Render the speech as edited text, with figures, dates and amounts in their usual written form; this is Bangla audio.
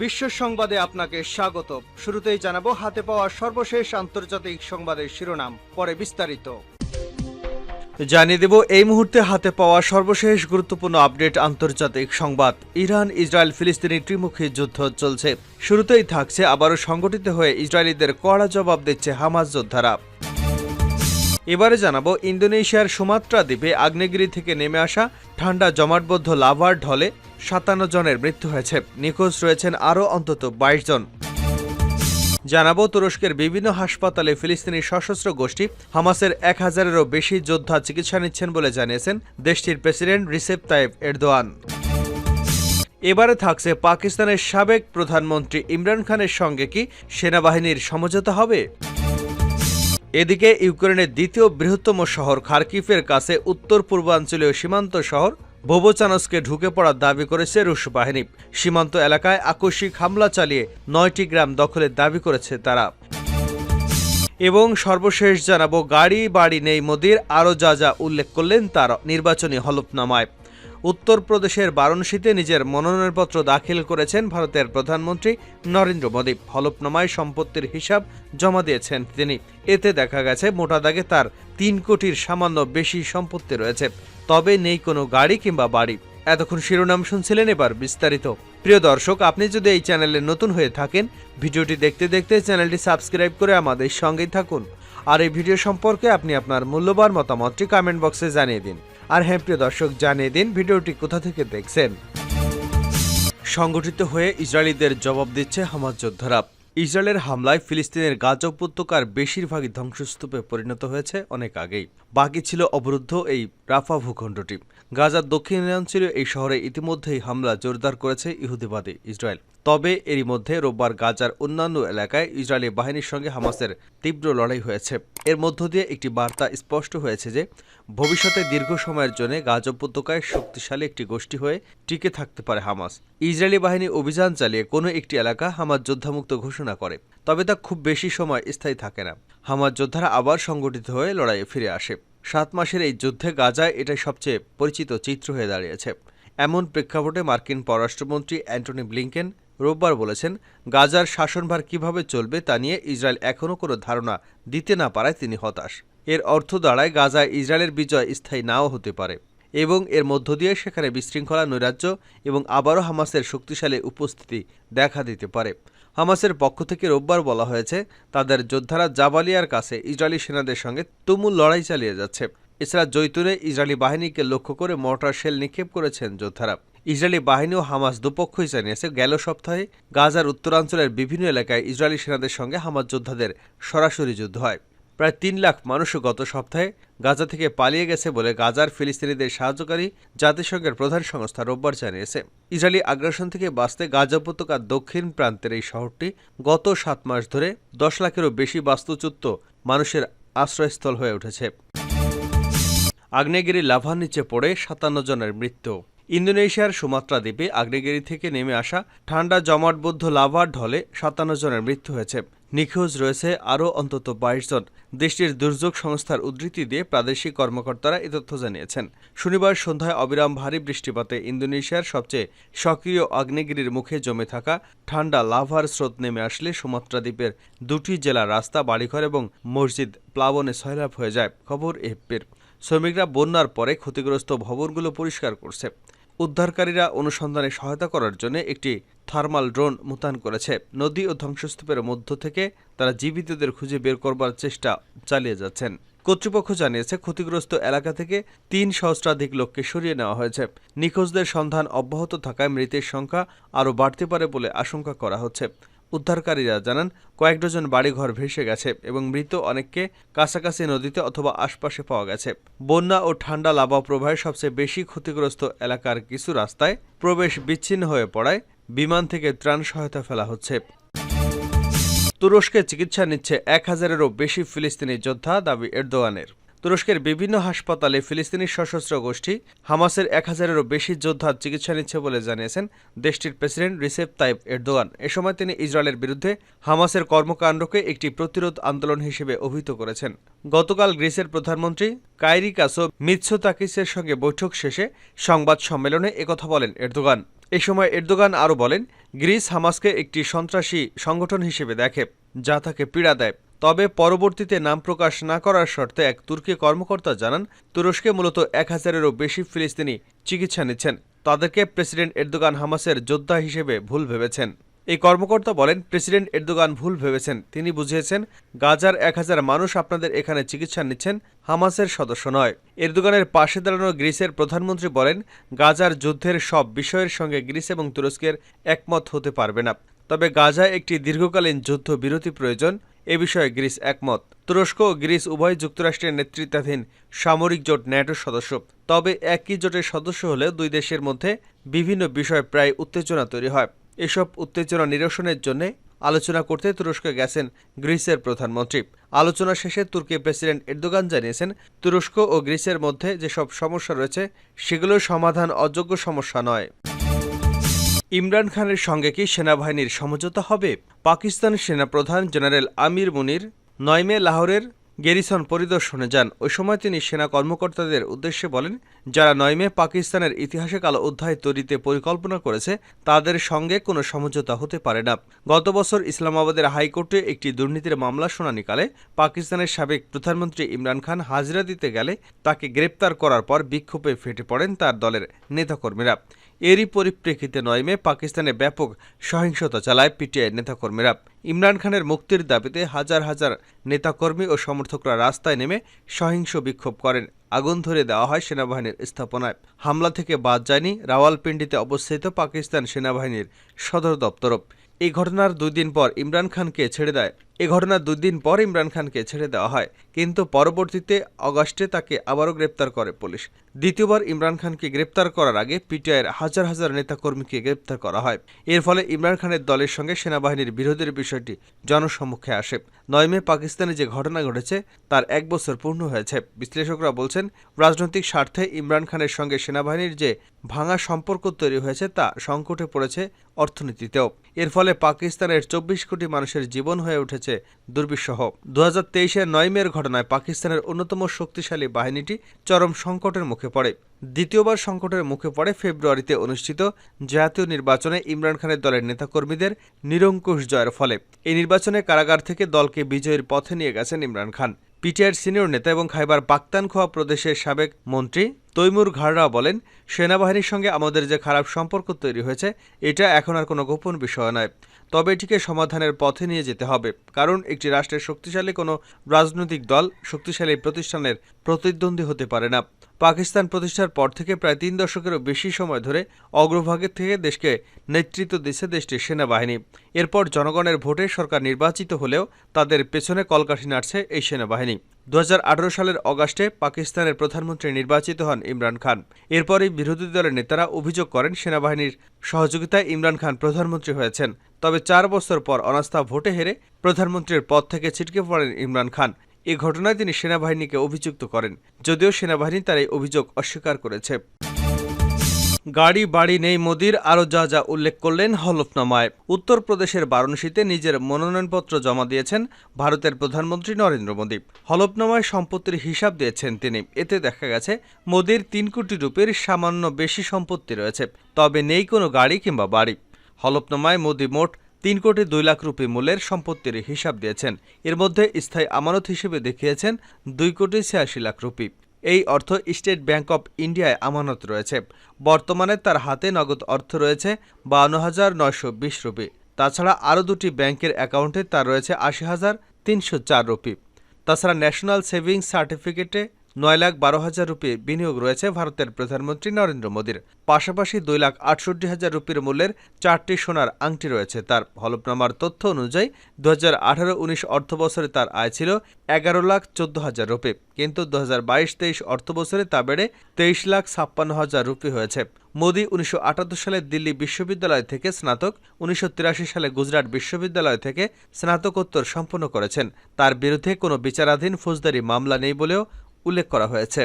বিশ্ব সংবাদে আপনাকে স্বাগত। শুরুতেই জানাবো হাতে পাওয়া সর্বশেষ আন্তর্জাতিক সংবাদের শিরোনাম, পরে বিস্তারিত। জানিয়ে দেব এই মুহূর্তে হাতে পাওয়া সর্বশেষ গুরুত্বপূর্ণ আপডেট আন্তর্জাতিক সংবাদ। ইরান ইসরায়েল ফিলিস্তিনি ত্রিমুখী যুদ্ধ চলছে। শুরুতেই থাকছে আবারও সংগঠিত হয়ে ইসরায়েলিদের কড়া জবাব দিচ্ছে হামাস যোদ্ধারা। এবারে জানাবো ইন্দোনেশিয়ার সুমাত্রা দ্বীপে আগ্নেয়গিরি থেকে নেমে আসা ঠান্ডা জমাটবদ্ধ লাভার ঢলে ৫৭ জনের মৃত্যু হয়েছে। নিখোঁজ রয়েছেন আরও অন্তত ২২ জন। জানাবো তুরস্কের বিভিন্ন হাসপাতালে ফিলিস্তিনি সশস্ত্র গোষ্ঠী হামাসের ১,০০০-এরও বেশি যোদ্ধা চিকিৎসা নিচ্ছেন বলে জানিয়েছেন দেশটির প্রেসিডেন্ট রিসেপ তাইয়েপ এরদোয়ান। এবারে থাকছে পাকিস্তানের সাবেক প্রধানমন্ত্রী ইমরান খানের সঙ্গে কি সেনাবাহিনীর সমঝোতা হবে। এদিকে ইউক্রেনের দ্বিতীয় বৃহত্তম শহর খার্কিভের কাছে উত্তর পূর্বাঞ্চলীয় সীমান্ত শহর ভোবোচানস্কে ঢুকে পড়ার দাবি করেছে রুশ বাহিনী। সীমান্ত এলাকায় আকস্মিক হামলা চালিয়ে ৯টি গ্রাম দখলের দাবি করেছে তারা। এবং সর্বশেষ জানাবো গাড়ি বাড়ি নেই মোদির, আরও যা যা উল্লেখ করলেন তার নির্বাচনী হলফনামায়। উত্তরপ্রদেশের বারাণসীতে নিজের মনোনয়নপত্র দাখিল করেছেন ভারতের প্রধানমন্ত্রী নরেন্দ্র মোদী। হলফনামায় সম্পত্তির হিসাব জমা দিয়েছেন তিনি। এতে দেখা গেছে মোটা দাগে তার ৩ কোটির সামান্য বেশি সম্পত্তি রয়েছে, তবে নেই কোনো গাড়ি কিংবা বাড়ি। এতক্ষণ শিরোনাম শুনছিলেন, এবার বিস্তারিত। প্রিয় দর্শক, আপনি যদি এই চ্যানেলে নতুন হয়ে থাকেন, ভিডিওটি দেখতে দেখতে চ্যানেলটি সাবস্ক্রাইব করে আমাদের সঙ্গেই থাকুন। আর এই ভিডিও সম্পর্কে আপনি আপনার মূল্যবান মতামতটি কমেন্ট বক্সে জানিয়ে দিন। আর হ্যাঁ প্রিয় দর্শক, জানিয়ে দিন ভিডিওটি কোথা থেকে দেখছেন। সংগঠিত হয়ে ইসরায়েলিদের জবাব দিচ্ছে হামাস যোদ্ধারা। ইসরায়েলের হামলায় ফিলিস্তিনের গাজা উপত্যকার বেশিরভাগই ধ্বংসস্তূপে পরিণত হয়েছে অনেক আগেই। বাকি ছিল অবরুদ্ধ এই রাফা ভূখণ্ডটি। গাজার দক্ষিণাঞ্চলীয় এই শহরে ইতিমধ্যেই হামলা জোরদার করেছে ইহুদিবাদী ইসরায়েল। তবে এরই মধ্যে রোববার গাজার অন্যান্য এলাকায় ইসরায়েলি বাহিনীর সঙ্গে হামাসের তীব্র লড়াই হয়েছে। এর মধ্য দিয়ে একটি বার্তা স্পষ্ট হয়েছে যে ভবিষ্যতে দীর্ঘ সময়ের জন্য গাজা উপত্যকায় শক্তিশালী একটি গোষ্ঠী হয়ে টিকে থাকতে পারে হামাস। ইসরায়েলি বাহিনী অভিযান চালিয়ে কোনো একটি এলাকা হামাস যোদ্ধামুক্ত ঘোষণা করে, তবে তা খুব বেশি সময় স্থায়ী থাকে না। হামাস যোদ্ধারা আবার সংগঠিত হয়ে লড়াইয়ে ফিরে আসে। ৭ মাসের এই যুদ্ধে গাজায় এটাই সবচেয়ে পরিচিত চিত্র হয়ে দাঁড়িয়েছে। এমন প্রেক্ষাপটে মার্কিন পররাষ্ট্রমন্ত্রী অ্যান্টনি ব্লিংকেন রোববার বলেছেন, গাজার শাসনভার কিভাবে চলবে তা নিয়ে ইসরায়েল এখনও কোনো ধারণা দিতে না পারায় তিনি হতাশ। এর অর্থ দাঁড়ায় গাজায় ইসরায়েলের বিজয় স্থায়ী নাও হতে পারে এবং এর মধ্য দিয়ে সেখানে বিশৃঙ্খলা, নৈরাজ্য এবং আবারও হামাসের শক্তিশালী উপস্থিতি দেখা দিতে পারে। হামাসের পক্ষ থেকে রোববার বলা হয়েছে, তাদের যোদ্ধারা জাবালিয়ার কাছে ইসরায়েলি সেনাদের সঙ্গে তুমুল লড়াই চালিয়ে যাচ্ছে। এছাড়া জৈতুনে ইসরায়েলি বাহিনীকে লক্ষ্য করে মর্টার শেল নিক্ষেপ করেছেন যোদ্ধারা। ইসরায়েলি বাহিনী ও হামাস দুপক্ষই জানিয়েছে, গেল সপ্তাহে গাজার উত্তরাঞ্চলের বিভিন্ন এলাকায় ইসরায়েলি সেনাদের সঙ্গে হামাস যোদ্ধাদের সরাসরি যুদ্ধ হয়। প্রায় ৩ লাখ মানুষও গত সপ্তাহে গাজা থেকে পালিয়ে গেছে বলে গাজার ফিলিস্তিনিদের সাহায্যকারী জাতিসংঘের প্রধান সংস্থা রোববার জানিয়েছে। ইসরায়েলি আগ্রাসন থেকে বাঁচতে গাজা উপত্যকার দক্ষিণ প্রান্তের এই শহরটি গত ৭ মাস ধরে ১০ লাখেরও বেশি বাস্তুচ্যুত মানুষের আশ্রয়স্থল হয়ে উঠেছে। আগ্নেয়গিরি লাভার নিচে পড়ে ৫৭ জনের মৃত্যু। ইন্দোনেশিয়ার সুমাত্রা দ্বীপে আগ্নেয়গিরি থেকে নেমে আসা ঠান্ডা জমাটবদ্ধ লাভার ঢলে ৫৭ জনের মৃত্যু হয়েছে। নিখোঁজ রয়েছে আরও অন্তত ২২ জন। দেশটির দুর্যোগ সংস্থার উদ্ধৃতি দিয়ে প্রাদেশিক কর্মকর্তারা এ তথ্য জানিয়েছেন। শনিবার সন্ধ্যায় অবিরাম ভারী বৃষ্টিপাতে ইন্দোনেশিয়ার সবচেয়ে সক্রিয় আগ্নেয়গিরির মুখে জমে থাকা ঠান্ডা লাভার স্রোত নেমে আসলে সুমাত্রা দ্বীপের ২টি জেলার রাস্তা, বাড়িঘর এবং মসজিদ প্লাবনে সয়লাব হয়ে যায়। খবর এএফপির। শ্রমিকরা বন্যার পরে ক্ষতিগ্রস্ত ভবনগুলো পরিষ্কার করছে। উদ্ধারকারীরা অনুসন্ধানে সহায়তা করার জন্য একটি থার্মাল ড্রোন মোতায়েন করেছে। নদী ও ধ্বংসস্তূপের মধ্য থেকে তারা জীবিতদের খুঁজে বের করবার চেষ্টা চালিয়ে যাচ্ছেন। কর্তৃপক্ষ জানিয়েছে, ক্ষতিগ্রস্ত এলাকা থেকে ৩ সহস্রাধিক লোককে সরিয়ে নেওয়া হয়েছে। নিখোঁজদের সন্ধান অব্যাহত থাকায় মৃতের সংখ্যা আরও বাড়তে পারে বলে আশঙ্কা করা হচ্ছে। উদ্ধারকারীরা জানান, কয়েক ডজন বাড়িঘর ভেসে গেছে এবং মৃত অনেককে কাছাকাছি নদীতে অথবা আশপাশে পাওয়া গেছে। বন্যা ও ঠান্ডা লাভা প্রবাহে সবচেয়ে বেশি ক্ষতিগ্রস্ত এলাকার কিছু রাস্তায় প্রবেশ বিচ্ছিন্ন হয়ে পড়ায় বিমান থেকে ত্রাণ সহায়তা ফেলা হচ্ছে। তুরস্কে চিকিৎসা নিচ্ছে ১,০০০-এরও বেশি ফিলিস্তিনি যোদ্ধা, দাবি এরদোয়ানের। তুরস্কের বিভিন্ন হাসপাতালে ফিলিস্তিনি সশস্ত্র গোষ্ঠী হামাসের 1000-এরও বেশি যোদ্ধা চিকিৎসা নিচ্ছে বলে জানিয়েছেন দেশটির প্রেসিডেন্ট রিসেপ তাইপ এরদোয়ান। এ সময় তিনি ইসরায়েলের বিরুদ্ধে হামাসের কর্মকাণ্ডকে একটি প্রতিরোধ আন্দোলন হিসেবে অভিহিত করেছেন। গতকাল গ্রিসের প্রধানমন্ত্রী কাইরিকাস মিৎসোতাকিসের সঙ্গে বৈঠক শেষে সংবাদ সম্মেলনে একথা বলেন এরদোগান। এ সময় এরদোগান আরও বলেন, গ্রিস হামাসকে একটি সন্ত্রাসী সংগঠন হিসেবে দেখে, যা তাকে পীড়া দেয়। তবে পরবর্তীতে নাম প্রকাশ না করার শর্তে এক তুর্কি কর্মকর্তা জানান, তুরস্কে মূলত 1000-এরও বেশি ফিলিস্তিনি চিকিৎসা নিচ্ছেন। তাদেরকে প্রেসিডেন্ট এরদোগান হামাসের যোদ্ধা হিসেবে ভুল ভেবেছেন। এই কর্মকর্তা বলেন, প্রেসিডেন্ট এরদোগান ভুল ভেবেছেন। তিনি বুঝিয়েছেন, গাজার 1000 মানুষ আপনাদের এখানে চিকিৎসা নিচ্ছেন, হামাসের সদস্য নয়। এরদোগানের পাশে দাঁড়ানো গ্রিসের প্রধানমন্ত্রী বলেন, গাজার যুদ্ধের সব বিষয়ের সঙ্গে গ্রিস এবং তুরস্কের একমত হতে পারবে না। তবে গাজায় একটি দীর্ঘকালীন যুদ্ধবিরতি প্রয়োজন, এ বিষয়ে গ্রিস একমত। তুরস্ক ও গ্রিস উভয় যুক্তরাষ্ট্রের নেতৃত্বাধীন সামরিক জোট ন্যাটোর সদস্য। তবে একই জোটের সদস্য হলেও দুই দেশের মধ্যে বিভিন্ন বিষয়ে প্রায় উত্তেজনা তৈরি হয়। এসব উত্তেজনা নিরসনের জন্য আলোচনা করতে তুরস্কে গেছেন গ্রিসের প্রধানমন্ত্রী। আলোচনা শেষে তুর্কি প্রেসিডেন্ট এরদোগান জানিয়েছেন, তুরস্ক ও গ্রিসের মধ্যে যেসব সমস্যা রয়েছে সেগুলোর সমাধান অযোগ্য সমস্যা নয়। ইমরান খানের সঙ্গে কি সেনাবাহিনীর সমঝোতা হবে? পাকিস্তান সেনাপ্রধান জেনারেল আমির মুনির 9 মে লাহোরের গেরিসন পরিদর্শনে যান। ওই সময় তিনি সেনা কর্মকর্তাদের উদ্দেশ্যে বলেন, যারা 9 মে পাকিস্তানের ইতিহাসে কালো অধ্যায় তৈরিতে পরিকল্পনা করেছে তাদের সঙ্গে কোনো সমঝোতা হতে পারে না। গত বছর ইসলামাবাদের হাইকোর্টে একটি দুর্নীতির মামলা শুনানিকালে পাকিস্তানের সাবেক প্রধানমন্ত্রী ইমরান খান হাজিরা দিতে গেলে তাকে গ্রেপ্তার করার পর বিক্ষোভে ফেটে পড়েন তার দলের নেতাকর্মীরা। এরই পরিপ্রেক্ষিতে 9 মে পাকিস্তানে ব্যাপক সহিংসতা চালায় পিটিআই নেতাকর্মীরা। ইমরান খানের মুক্তির দাবিতে হাজার হাজার নেতাকর্মী ও সমর্থকরা রাস্তায় নেমে সহিংস বিক্ষোভ করেন। আগুন ধরে দেওয়া হয় সেনাবাহিনীর স্থাপনায়। হামলা থেকে বাদ যায়নি রাওয়ালপিন্ডিতে অবস্থিত পাকিস্তান সেনাবাহিনীর সদর দপ্তরও। এই ঘটনার 2 দিন পর ইমরান খানকে ছেড়ে দেওয়া হয়, কিন্তু পরবর্তীতে অগাস্টে তাকে আবারও গ্রেপ্তার করে পুলিশ। দ্বিতীয়বার ইমরান খানকে গ্রেপ্তার করার আগে পিটিআইয়ের হাজার হাজার নেতাকর্মীকে গ্রেপ্তার করা হয়। এর ফলে ইমরান খানের দলের সঙ্গে সেনাবাহিনীর বিরোধের বিষয়টি জনসম্মুখে আসে। 9 মে পাকিস্তানে যে ঘটনা ঘটেছে তার 1 বছর পূর্ণ হয়েছে। বিশ্লেষকরা বলছেন, রাজনৈতিক স্বার্থে ইমরান খানের সঙ্গে সেনাবাহিনীর যে ভাঙা সম্পর্ক তৈরি হয়েছে তা সংকটে পড়েছে অর্থনীতিতেও। এর ফলে পাকিস্তানের 24 কোটি মানুষের জীবন হয়ে উঠেছে দুর্বিষহ। 2023-এর 9 মের ঘটনায় পাকিস্তানের অন্যতম শক্তিশালী বাহিনীটি চরম সংকটের মুখে পড়ে। দ্বিতীয়বার সংকটের মুখে পড়ে ফেব্রুয়ারিতে অনুষ্ঠিত জাতীয় নির্বাচনে ইমরান খানের দলের নেতাকর্মীদের নিরঙ্কুশ জয়ের ফলে। এই নির্বাচনে কারাগার থেকে দলকে বিজয়ের পথে নিয়ে গেছেন ইমরান খান। পিটিআইয়ের সিনিয়র নেতা এবং খাইবার পাখতানখোয়া প্রদেশের সাবেক মন্ত্রী তৈমুর ঘাড়রা বলেন, সেনাবাহিনীর সঙ্গে আমাদের যে খারাপ সম্পর্ক তৈরি হয়েছে এটা এখন আর কোনো গোপন বিষয় নয়। তবে এটিকে সমাধানের পথে নিয়ে যেতে হবে, কারণ একটি রাষ্ট্রের শক্তিশালী কোনো রাজনৈতিক দল শক্তিশালী প্রতিষ্ঠানের প্রতিদ্বন্দ্বী হতে পারে না। পাকিস্তান প্রতিষ্ঠার পর থেকে প্রায় 3 দশকেরও বেশি সময় ধরে অগ্রভাগের থেকে দেশকে নেতৃত্ব দিচ্ছে দেশটির সেনাবাহিনী। এরপর জনগণের ভোটে সরকার নির্বাচিত হলেও তাদের পেছনে কলকাঠি নাড়ছে এই সেনাবাহিনী। 2018 সালের অগাস্টে পাকিস্তানের প্রধানমন্ত্রী নির্বাচিত হন ইমরান খান। এরপরই বিরোধী দলের নেতারা অভিযোগ করেন সেনাবাহিনীর সহযোগিতায় ইমরান খান প্রধানমন্ত্রী হয়েছেন। তবে 4 বছর পর অনাস্থা ভোটে হেরে প্রধানমন্ত্রীর পদ থেকে ছিটকে পড়েন ইমরান খান। এই ঘটনায় তিনি সেনাবাহিনীকে অভিযুক্ত করেন, যদিও সেনাবাহিনী তার এই অভিযোগ অস্বীকার করেছে। গাড়ি বাড়ি নেই মোদির, আরও যা যা উল্লেখ করলেন হলফনামায়। উত্তরপ্রদেশের বারাণসীতে নিজের মনোনয়নপত্র জমা দিয়েছেন ভারতের প্রধানমন্ত্রী নরেন্দ্র মোদী। হলফনামায় সম্পত্তির হিসাব দিয়েছেন তিনি। এতে দেখা গেছে মোদির 3 কোটি রুপির সামান্য বেশি সম্পত্তি রয়েছে, তবে নেই কোনো গাড়ি কিংবা বাড়ি। হলফনামায় মোদী মোট 3 কোটি 2 লাখ রুপি মূল্যের সম্পত্তির হিসাব দিয়েছেন। এর মধ্যে স্থায়ী আমানত হিসেবে দেখিয়েছেন 2 কোটি 86 লাখ রুপি। এই অর্থ স্টেট ব্যাংক অব ইন্ডিয়ায় আমানত রয়েছে। বর্তমানে তার হাতে নগদ অর্থ রয়েছে 52,920 রুপি। তাছাড়া আরও 2টি ব্যাংকের অ্যাকাউন্টে তার রয়েছে 80,304 রুপি। তাছাড়া ন্যাশনাল সেভিংস সার্টিফিকেটে 9,12,000 রুপি বিনিয়োগ রয়েছে ভারতের প্রধানমন্ত্রী নরেন্দ্র মোদীর। পাশাপাশি 2,68,000 রুপির মূল্যের 4টি সোনার আংটি রয়েছে তার। হলফনামার তথ্য অনুযায়ী 2018-19 অর্থবছরে তার আয় ছিল 11,14,000 রুপি, কিন্তু 2022-23 অর্থবছরে তা বেড়ে 23,56,000 রুপি হয়েছে। মোদী 1978 সালে দিল্লি বিশ্ববিদ্যালয় থেকে স্নাতক, 1983 সালে গুজরাট বিশ্ববিদ্যালয় থেকে স্নাতকোত্তর সম্পন্ন করেছেন। তার বিরুদ্ধে কোনো বিচারাধীন ফৌজদারি মামলা নেই বলেও উল্লেখ করা হয়েছে।